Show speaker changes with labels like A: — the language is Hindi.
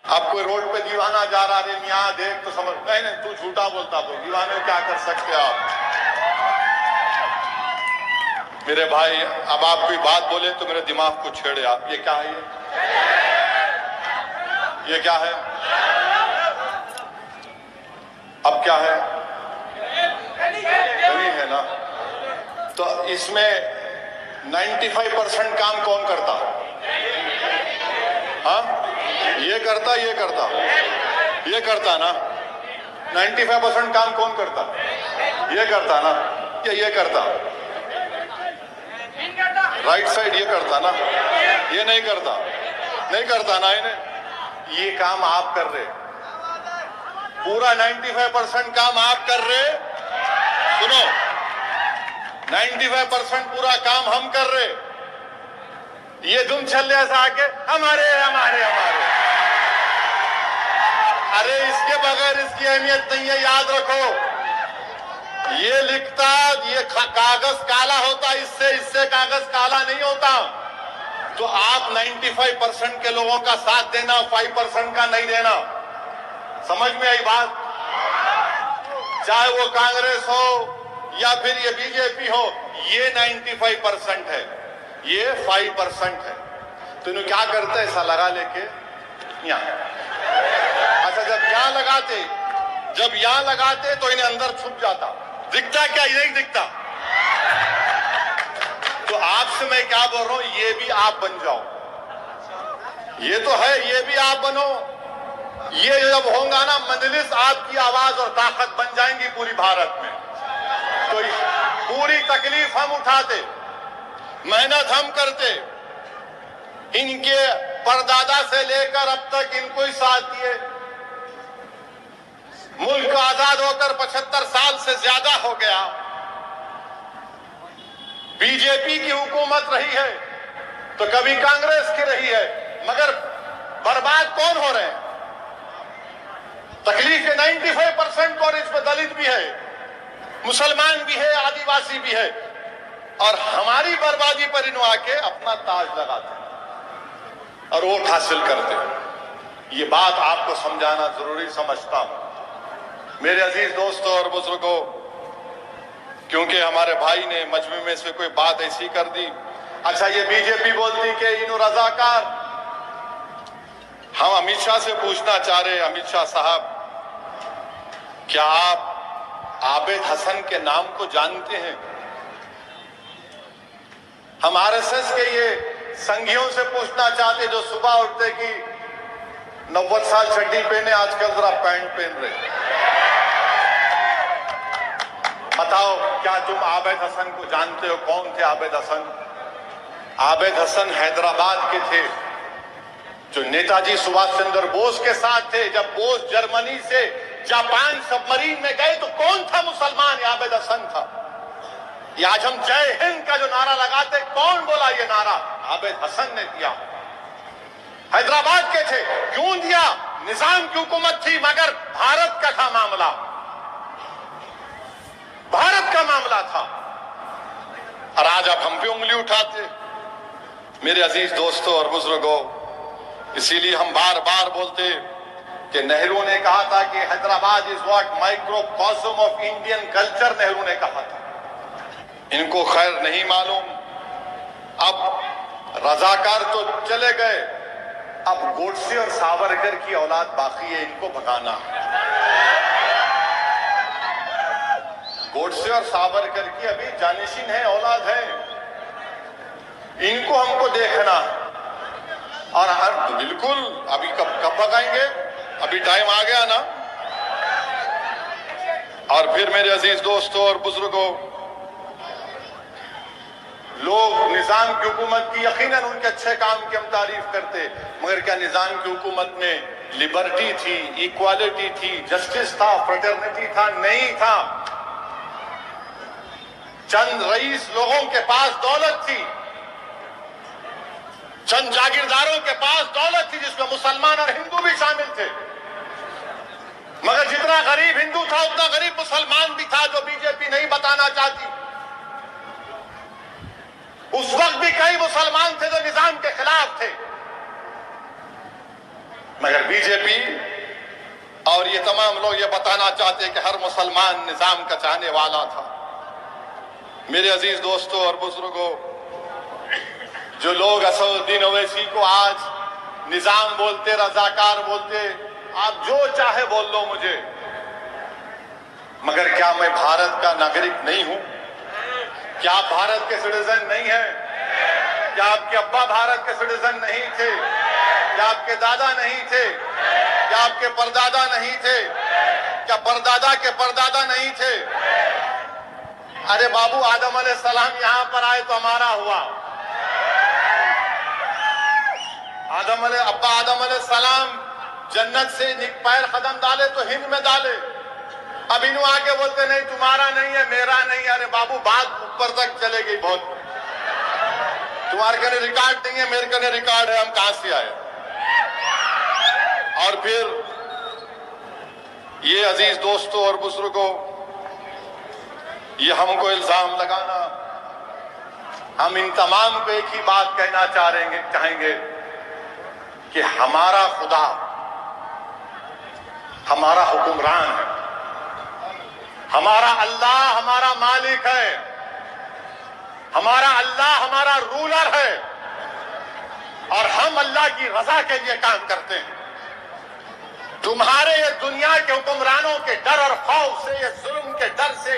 A: अब कोई रोड पे दीवाना जा रहा है, यहाँ देख तो समझ नहीं, नहीं तू झूठा बोलता, तो दीवाने को क्या कर सकते आप। मेरे भाई, अब आप कोई बात बोले तो मेरे दिमाग को छेड़े आप। ये क्या है? ये क्या है? अब क्या है? नहीं है ना। तो इसमें 95% काम कौन करता? हाँ, ये करता, ये करता, ये करता ना। 95% काम कौन करता? ये करता ना, ये करता। राइट साइड ये करता ना, ये नहीं करता, नहीं करता ना। इन्हें ये काम आप कर रहे, पूरा 95% काम आप कर रहे। सुनो, 95% पूरा काम हम कर रहे। ये तुम चल रहे ऐसा आके हमारे हमारे हमारे। अरे इसके बगैर इसकी अहमियत नहीं है, याद रखो। ये लिखता, ये कागज काला होता, इससे कागज काला नहीं होता। तो आप 95% के लोगों का साथ देना, 5% का नहीं देना। समझ में आई बात? चाहे वो कांग्रेस हो या फिर ये बीजेपी हो, ये 95% है, ये 5% है। तो इन्हें क्या करते, ऐसा लगा लेके यहां। अच्छा, जब यहां लगाते तो इन्हें अंदर छुप जाता। दिखता क्या? ये नहीं दिखता। तो आपसे मैं क्या बोल रहा हूं, ये भी आप बन जाओ। ये तो है, ये भी आप बनो। ये जब होगा ना मजलिस, आपकी आवाज और ताकत बन जाएंगी पूरी भारत में। तो पूरी तकलीफ हम उठाते, मेहनत हम करते। इनके परदादा से लेकर अब तक इनको ही साथ दिए। मुल्क आजाद होकर 75 साल से ज्यादा हो गया। बीजेपी की हुकूमत रही है तो कभी कांग्रेस की रही है, मगर बर्बाद कौन हो रहे हैं? तकलीफ 95% और इसमें दलित भी है, मुसलमान भी है, आदिवासी भी है। और हमारी बर्बादी पर इन आके अपना ताज लगाते हैं और वोट हासिल करते हैं। ये बात आपको समझाना जरूरी समझता हूं मेरे अजीज दोस्तों और बुजुर्गों, क्योंकि हमारे भाई ने मजमे में से कोई बात ऐसी कर दी। अच्छा, ये बीजेपी बोलती कि इन रजाकार। हम अमित शाह से पूछना चाह रहे, अमित शाह साहब, क्या आप आबिद हसन के नाम को जानते हैं? हम आरएसएस के ये संघियों से पूछना चाहते जो सुबह उठते कि 90 साल चड्डी पहने, आजकल जरा पैंट पहन रहे। बताओ, क्या तुम आबिद हसन को जानते हो? कौन थे आबिद हसन? आबिद हसन हैदराबाद के थे, जो नेताजी सुभाष चंद्र बोस के साथ थे। जब बोस जर्मनी से जापान सबमरीन में गए तो कौन था मुसलमान? आबिद हसन था। ये आज हम जय हिंद का जो नारा लगाते, कौन बोला ये नारा? आबिद हसन ने दिया। हैदराबाद के थे। क्यों दिया? निजाम की हुकूमत थी, मगर भारत का था मामला, भारत का मामला था। और आज आप हम पे उंगली उठाते। मेरे अजीज दोस्तों और बुजुर्गों, इसीलिए हम बार बार बोलते कि नेहरू ने कहा था कि Hyderabad is what microcosm of Indian culture. Nehru ने कहा था। इनको खैर नहीं मालूम। अब रजाकार तो चले गए, अब गोडसे और सावरकर की औलाद बाकी है, इनको भगाना। गोडसे और सावरकर की अभी जानिशीन है, औलाद है, इनको हमको देखना। और हर बिल्कुल अभी कब भगाएंगे? अभी टाइम आ गया ना। और फिर मेरे अजीज दोस्तों और बुजुर्गों, लोग निजाम की हुकूमत की यकीनन उनके अच्छे काम की हम तारीफ करते, मगर क्या निजाम की हुकूमत में लिबर्टी थी, इक्वालिटी थी, जस्टिस था, फ्रेटर्निटी था? नहीं था। चंद रईस लोगों के पास दौलत थी, चंद जागीरदारों के पास दौलत थी, जिसमें मुसलमान और हिंदू भी शामिल थे। मगर जितना गरीब हिंदू था उतना गरीब मुसलमान भी था, जो बीजेपी नहीं बताना चाहती। उस वक्त भी कई मुसलमान थे जो निजाम के खिलाफ थे। मगर बीजेपी और ये तमाम लोग ये बताना चाहते कि हर मुसलमान निजाम का चाहने वाला था। मेरे अजीज दोस्तों और बुजुर्गों, जो लोग असदुद्दीन ओवैसी को आज निजाम बोलते, रजाकार बोलते, आप जो चाहे बोल लो मुझे, मगर क्या मैं भारत का नागरिक नहीं हूं? क्या आप भारत के सिटीजन नहीं हैं? क्या आपके अब्बा भारत के सिटीजन नहीं थे? क्या आपके दादा नहीं थे? क्या आपके परदादा नहीं थे? क्या परदादा के परदादा नहीं थे? अरे बाबू, आदम अलैहिस्सलाम यहां पर आए तो हमारा हुआ। अब्बा आदम अलैहिस्सलाम जन्नत से पैर कदम डाले तो हिंद में डाले। अब इन्हों आके बोलते नहीं तुम्हारा नहीं है, मेरा नहीं है। अरे बाबू, बात ऊपर तक चले गई बहुत। तुम्हारे कने रिकॉर्ड नहीं है, मेरे कने रिकॉर्ड है, हम कहां से आए? और फिर ये अजीज दोस्तों और बुजुर्गों, ये हमको इल्जाम लगाना, हम इन तमाम को एक ही बात कहना चाहेंगे कि हमारा खुदा हमारा हुक्मरान है, हमारा अल्लाह हमारा मालिक है, हमारा अल्लाह हमारा रूलर है, और हम अल्लाह की रजा के लिए काम करते हैं। तुम्हारे ये दुनिया के हुक्मरानों के डर और खौफ से, ये जुल्म के डर से